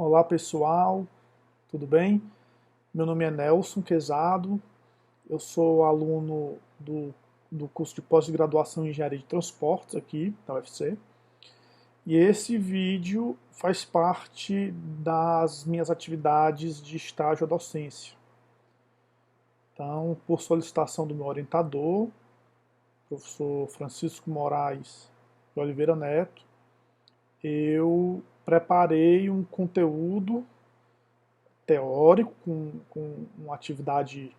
Olá pessoal, tudo bem? Meu nome é Nelson Quezado, eu sou aluno do curso de pós-graduação em Engenharia de Transportes aqui da UFC. E esse vídeo faz parte das minhas atividades de estágio à docência. Então, por solicitação do meu orientador, professor Francisco Moraes de Oliveira Neto, eu preparei um conteúdo teórico, com uma atividade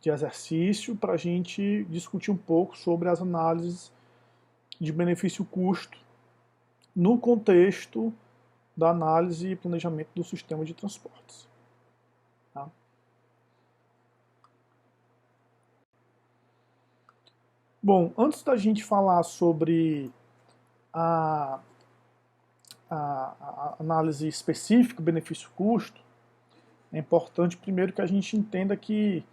de exercício, para a gente discutir um pouco sobre as análises de benefício-custo no contexto da análise e planejamento do sistema de transportes. Tá? Bom, antes da gente falar sobre a, a análise específica, benefício-custo, é importante primeiro que a gente entenda que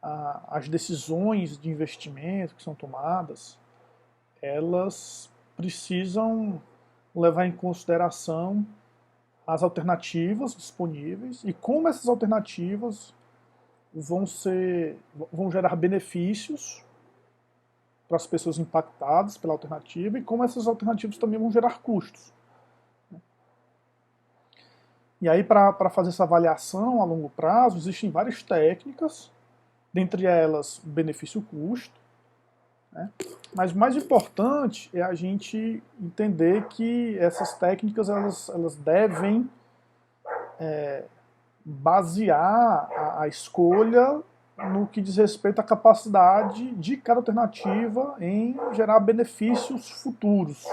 as decisões de investimento que são tomadas, elas precisam levar em consideração as alternativas disponíveis e como essas alternativas vão gerar benefícios para as pessoas impactadas pela alternativa e como essas alternativas também vão gerar custos. E aí, para fazer essa avaliação a longo prazo, existem várias técnicas, dentre elas benefício-custo, né? Mas o mais importante é a gente entender que essas técnicas elas devem basear a escolha no que diz respeito à capacidade de cada alternativa em gerar benefícios futuros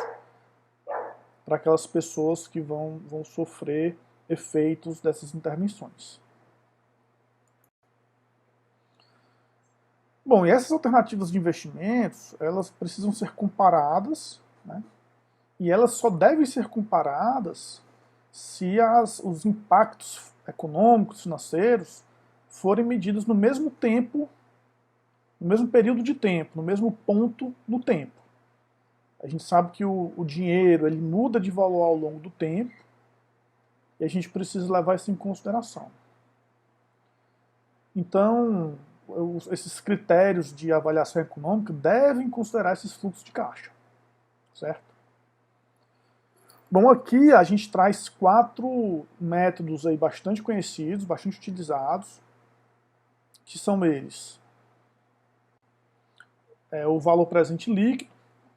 para aquelas pessoas que vão sofrer efeitos dessas intervenções. Bom, e essas alternativas de investimentos, elas precisam ser comparadas, né? E elas só devem ser comparadas se os impactos econômicos, financeiros, forem medidos no mesmo tempo, no mesmo período de tempo, no mesmo ponto no tempo. A gente sabe que o dinheiro ele muda de valor ao longo do tempo e a gente precisa levar isso em consideração. Então, esses critérios de avaliação econômica devem considerar esses fluxos de caixa, certo? Bom, aqui a gente traz 4 métodos aí bastante conhecidos, bastante utilizados, que são eles: o valor presente líquido,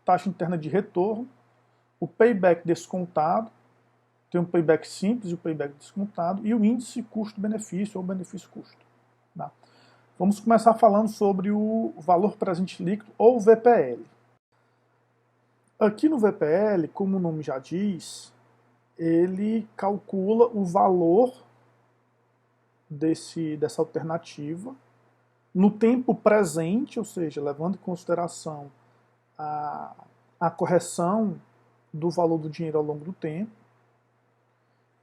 taxa interna de retorno, o payback descontado, tem um payback simples e o payback descontado, e o índice custo-benefício ou benefício-custo. Tá? Vamos começar falando sobre o valor presente líquido ou VPL. Aqui no VPL, como o nome já diz, ele calcula o valor dessa alternativa no tempo presente, ou seja, levando em consideração a correção do valor do dinheiro ao longo do tempo,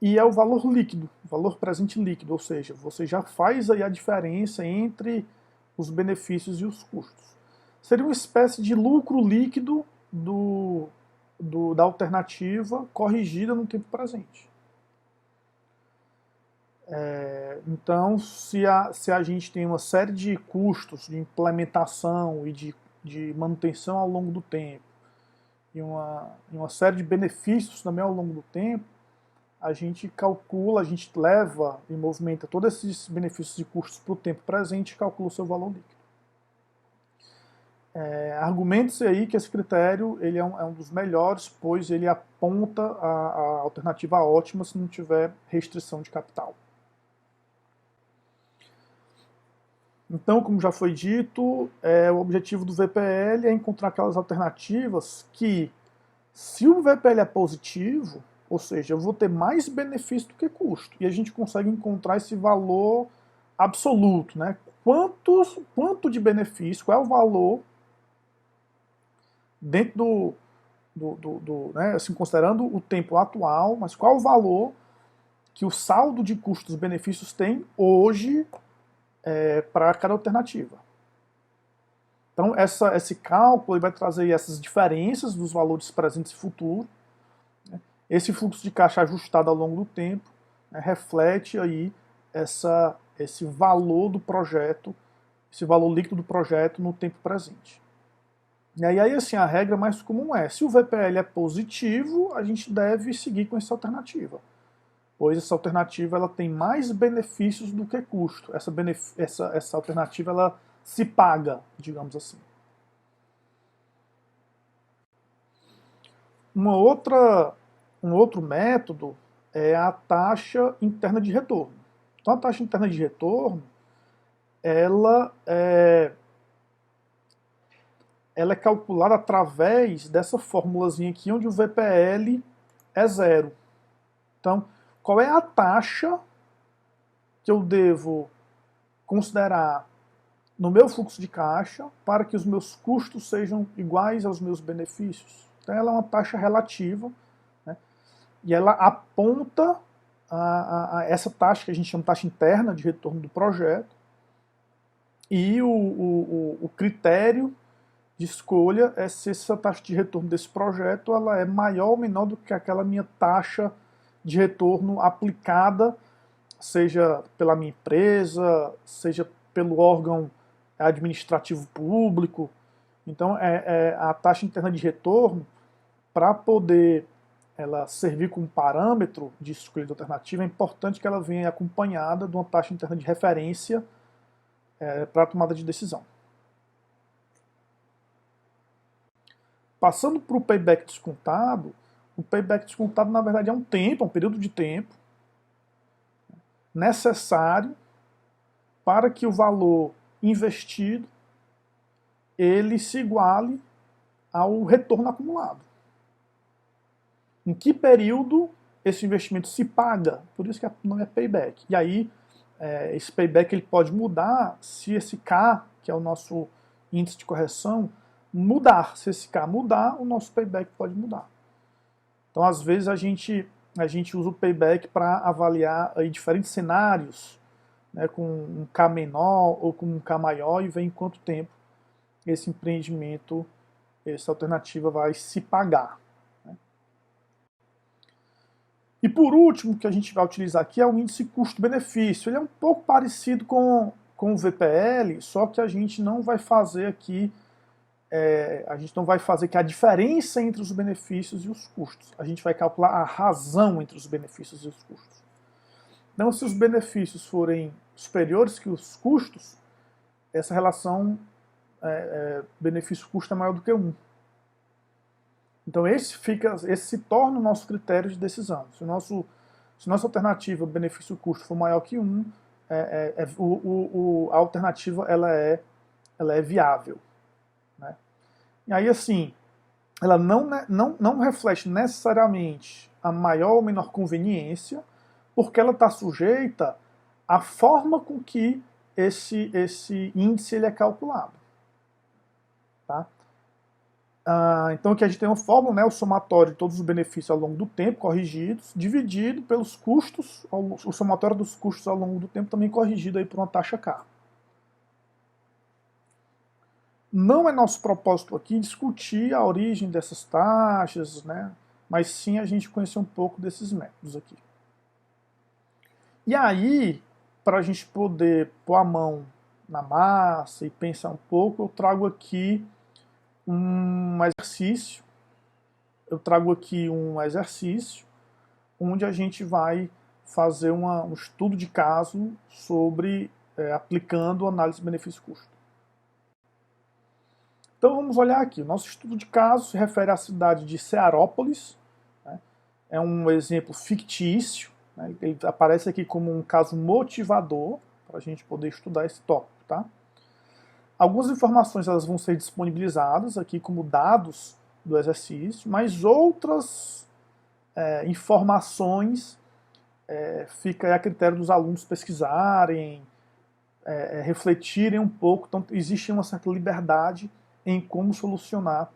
e é o valor líquido, o valor presente líquido, ou seja, você já faz aí a diferença entre os benefícios e os custos. Seria uma espécie de lucro líquido da alternativa corrigida no tempo presente. Então, se a gente tem uma série de custos de implementação e de manutenção ao longo do tempo, e uma série de benefícios também ao longo do tempo, a gente calcula, a gente leva e movimenta todos esses benefícios e custos para o tempo presente e calcula o seu valor líquido. Argumente-se aí que esse critério ele é um dos melhores, pois ele aponta a alternativa ótima se não tiver restrição de capital. Então, como já foi dito, o objetivo do VPL é encontrar aquelas alternativas que, se o VPL é positivo, ou seja, eu vou ter mais benefício do que custo, e a gente consegue encontrar esse valor absoluto, né? Quanto de benefício, qual é o valor dentro né, assim, considerando o tempo atual, mas qual é o valor que o saldo de custos-benefícios tem hoje para cada alternativa. Então, esse cálculo vai trazer essas diferenças dos valores presentes e futuros, né, Esse fluxo de caixa ajustado ao longo do tempo, né, reflete aí esse valor do projeto, esse valor líquido do projeto no tempo presente. E aí assim, a regra mais comum é, se o VPL é positivo, a gente deve seguir com essa alternativa, pois essa alternativa ela tem mais benefícios do que custo. Essa alternativa ela se paga, digamos assim. Um outro método é a taxa interna de retorno. Então a taxa interna de retorno ela é calculada através dessa formulazinha aqui, onde o VPL é zero. Então, qual é a taxa que eu devo considerar no meu fluxo de caixa para que os meus custos sejam iguais aos meus benefícios? Então, ela é uma taxa relativa, né? E ela aponta a essa taxa que a gente chama de taxa interna de retorno do projeto, e o critério de escolha é se essa taxa de retorno desse projeto ela é maior ou menor do que aquela minha taxa de retorno aplicada, seja pela minha empresa, seja pelo órgão administrativo público. Então, a taxa interna de retorno, para poder ela servir como parâmetro de escolha de alternativa, é importante que ela venha acompanhada de uma taxa interna de referência para a tomada de decisão. Passando para o payback descontado, o payback descontado, na verdade, é um período de tempo necessário para que o valor investido ele se iguale ao retorno acumulado. Em que período esse investimento se paga? Por isso que o nome é payback. E aí, esse payback ele pode mudar se esse K, que é o nosso índice de correção, mudar. Se esse K mudar, o nosso payback pode mudar. Então, às vezes, a gente usa o payback para avaliar aí diferentes cenários, né, com um K menor ou com um K maior, e ver em quanto tempo esse empreendimento, essa alternativa vai se pagar. Né. E por último, que a gente vai utilizar aqui é o índice custo-benefício. Ele é um pouco parecido com o VPL, só que a gente não vai fazer aqui que a diferença entre os benefícios e os custos. A gente vai calcular a razão entre os benefícios e os custos. Então, se os benefícios forem superiores que os custos, essa relação benefício-custo é maior do que 1. Então, esse se torna o nosso critério de decisão. Se nossa alternativa benefício-custo for maior que 1, a alternativa ela é viável. Né? E aí, assim, ela não reflete necessariamente a maior ou menor conveniência, porque ela está sujeita à forma com que esse índice ele é calculado. Tá? Então aqui a gente tem uma fórmula, né, o somatório de todos os benefícios ao longo do tempo, corrigidos, dividido pelos custos, o somatório dos custos ao longo do tempo também corrigido aí por uma taxa K. Não é nosso propósito aqui discutir a origem dessas taxas, né, mas sim a gente conhecer um pouco desses métodos aqui. E aí, para a gente poder pôr a mão na massa e pensar um pouco, eu trago aqui um exercício. Onde a gente vai fazer um estudo de caso sobre aplicando análise benefício-custo. Então vamos olhar aqui. O nosso estudo de caso se refere à cidade de Cearópolis. Né? É um exemplo fictício. Né? Ele aparece aqui como um caso motivador para a gente poder estudar esse tópico. Tá? Algumas informações elas vão ser disponibilizadas aqui como dados do exercício, mas outras informações fica a critério dos alunos pesquisarem, refletirem um pouco. Então existe uma certa liberdade em como solucionar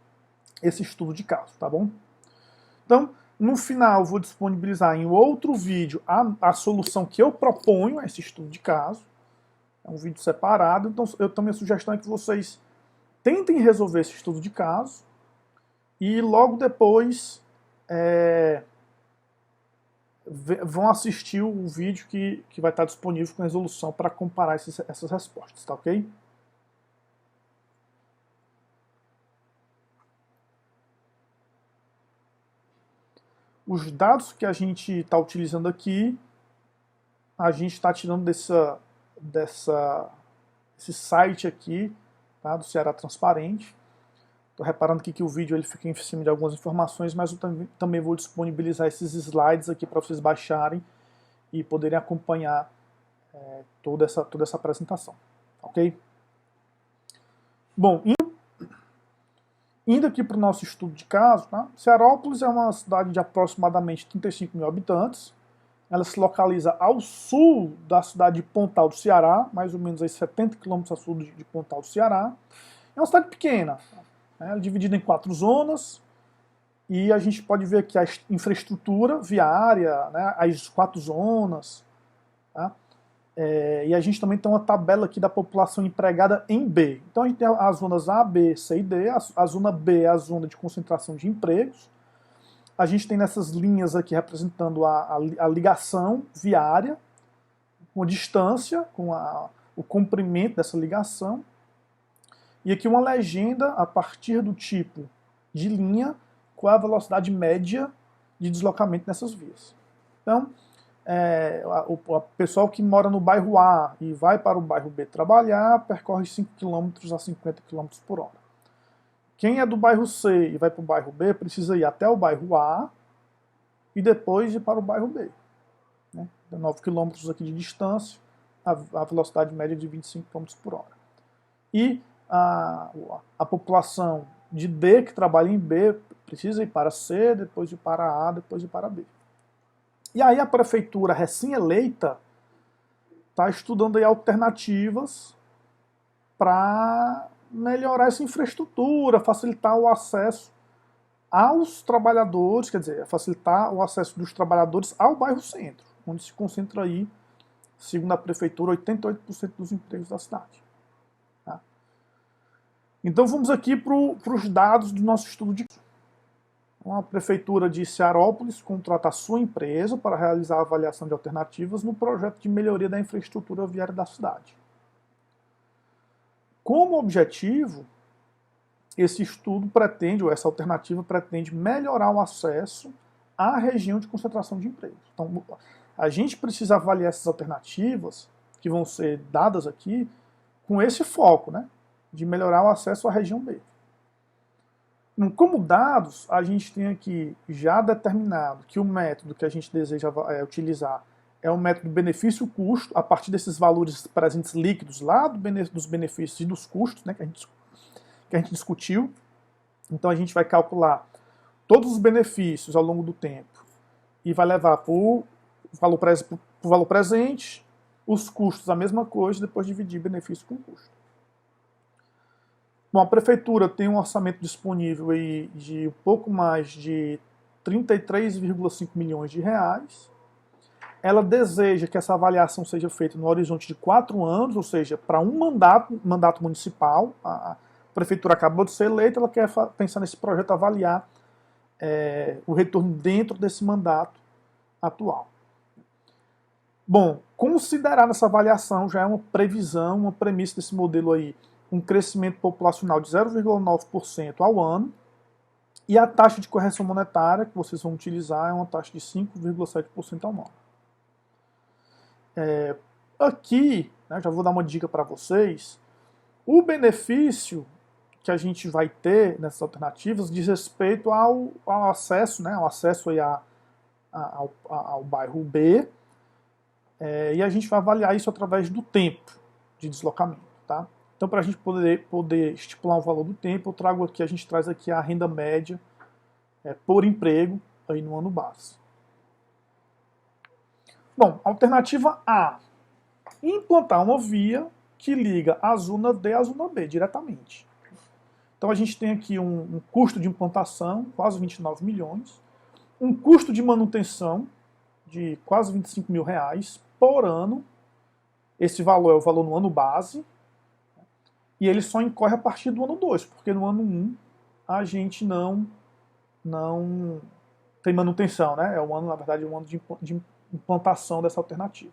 esse estudo de caso, tá bom? Então, no final, eu vou disponibilizar em outro vídeo a solução que eu proponho a esse estudo de caso. É um vídeo separado, então minha sugestão é que vocês tentem resolver esse estudo de caso e logo depois vão assistir o vídeo que vai estar disponível com resolução para comparar essas respostas, tá ok? Os dados que a gente está utilizando aqui, a gente está tirando esse site aqui, tá, do Ceará Transparente. Estou reparando aqui que o vídeo ele fica em cima de algumas informações, mas eu também vou disponibilizar esses slides aqui para vocês baixarem e poderem acompanhar toda essa apresentação, ok? Bom, indo aqui para o nosso estudo de caso, tá? Cearópolis é uma cidade de aproximadamente 35 mil habitantes. Ela se localiza ao sul da cidade de Pontal do Ceará, mais ou menos aí 70 quilômetros a sul de Pontal do Ceará. É uma cidade pequena, né? Ela é dividida em 4 zonas, e a gente pode ver aqui a infraestrutura viária, né? As 4 zonas, tá? E a gente também tem uma tabela aqui da população empregada em B. Então a gente tem as zonas A, B, C e D. A zona B é a zona de concentração de empregos. A gente tem nessas linhas aqui representando a ligação viária, com a distância, com o comprimento dessa ligação. E aqui uma legenda a partir do tipo de linha, qual é a velocidade média de deslocamento nessas vias. Então, o pessoal que mora no bairro A e vai para o bairro B trabalhar, percorre 5 km a 50 km por hora. Quem é do bairro C e vai para o bairro B, precisa ir até o bairro A e depois ir para o bairro B. Né? 9 km aqui de distância, a velocidade média de 25 km por hora. E a população de D, que trabalha em B, precisa ir para C, depois ir para A, depois ir para B. E aí a prefeitura recém-eleita está estudando aí alternativas para melhorar essa infraestrutura, facilitar o acesso aos trabalhadores, quer dizer, facilitar o acesso dos trabalhadores ao bairro centro, onde se concentra aí, segundo a prefeitura, 88% dos empregos da cidade. Tá? Então vamos aqui para os dados do nosso estudo de caso. A prefeitura de Cearópolis contrata a sua empresa para realizar a avaliação de alternativas no projeto de melhoria da infraestrutura viária da cidade. Como objetivo, esse estudo pretende, ou essa alternativa pretende melhorar o acesso à região de concentração de empregos. Então, a gente precisa avaliar essas alternativas, que vão ser dadas aqui, com esse foco, né, de melhorar o acesso à região B. Como dados, a gente tem aqui já determinado que o método que a gente deseja utilizar é o método benefício-custo, a partir desses valores presentes líquidos lá dos benefícios e dos custos, né, que a gente discutiu. Então a gente vai calcular todos os benefícios ao longo do tempo e vai levar para o valor presente, os custos a mesma coisa, depois dividir benefício com custo. Bom, a prefeitura tem um orçamento disponível aí de um pouco mais de 33,5 milhões de reais. Ela deseja que essa avaliação seja feita no horizonte de 4 anos, ou seja, para um mandato municipal. A prefeitura acabou de ser eleita, ela quer pensar nesse projeto, avaliar o retorno dentro desse mandato atual. Bom, considerar essa avaliação já é uma previsão, uma premissa desse modelo aí, um crescimento populacional de 0,9% ao ano, e a taxa de correção monetária que vocês vão utilizar é uma taxa de 5,7% ao ano. Aqui, né, já vou dar uma dica para vocês, o benefício que a gente vai ter nessas alternativas diz respeito ao acesso, né, ao acesso aí ao bairro B, e a gente vai avaliar isso através do tempo de deslocamento, tá? Então, para a gente poder estipular um valor do tempo, a gente traz aqui a renda média por emprego aí no ano base. Bom, alternativa A, implantar uma via que liga a zona D à zona B diretamente. Então a gente tem aqui um custo de implantação, quase 29 milhões, um custo de manutenção de quase 25 mil reais por ano. Esse valor é o valor no ano base, e ele só incorre a partir do ano 2, porque no ano 1 a gente não tem manutenção, né? É um ano, na verdade, um ano de implantação dessa alternativa.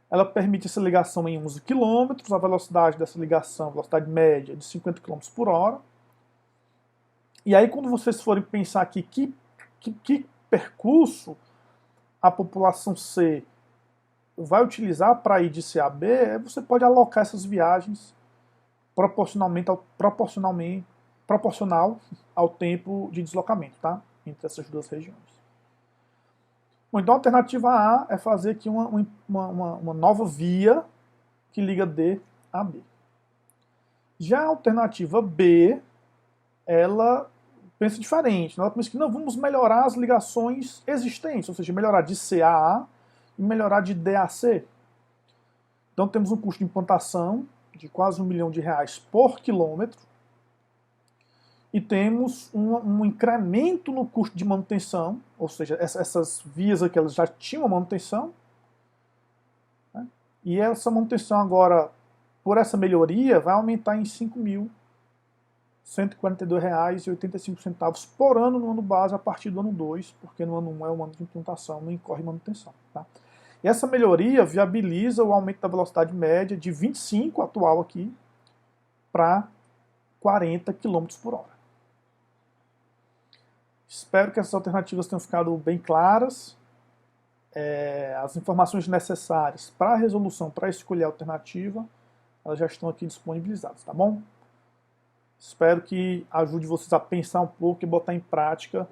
Ela permite essa ligação em 11 km, a velocidade dessa ligação, velocidade média, de 50 km por hora. E aí, quando vocês forem pensar aqui que percurso a população C vai utilizar para ir de C a B, você pode alocar essas viagens proporcional ao tempo de deslocamento, tá? Entre essas duas regiões. Bom, então a alternativa A é fazer aqui uma nova via que liga D a B. Já a alternativa B, ela pensa diferente. Ela pensa que não, vamos melhorar as ligações existentes, ou seja, melhorar de C a A e melhorar de D a C. Então temos um custo de implantação de quase R$1 milhão por quilômetro e temos um incremento no custo de manutenção, ou seja, essas vias aqui elas já tinham manutenção, né? E essa manutenção agora, por essa melhoria, vai aumentar em R$ 5.142,85 por ano no ano base a partir do ano 2, porque no ano 1 é o ano de implantação, não incorre manutenção. Tá? E essa melhoria viabiliza o aumento da velocidade média de 25, atual aqui, para 40 km por hora. Espero que essas alternativas tenham ficado bem claras. As informações necessárias para a resolução, para escolher a alternativa, elas já estão aqui disponibilizadas, tá bom? Espero que ajude vocês a pensar um pouco e botar em prática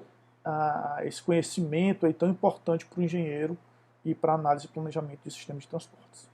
esse conhecimento aí tão importante para o engenheiro e para a análise e planejamento de sistemas de transportes.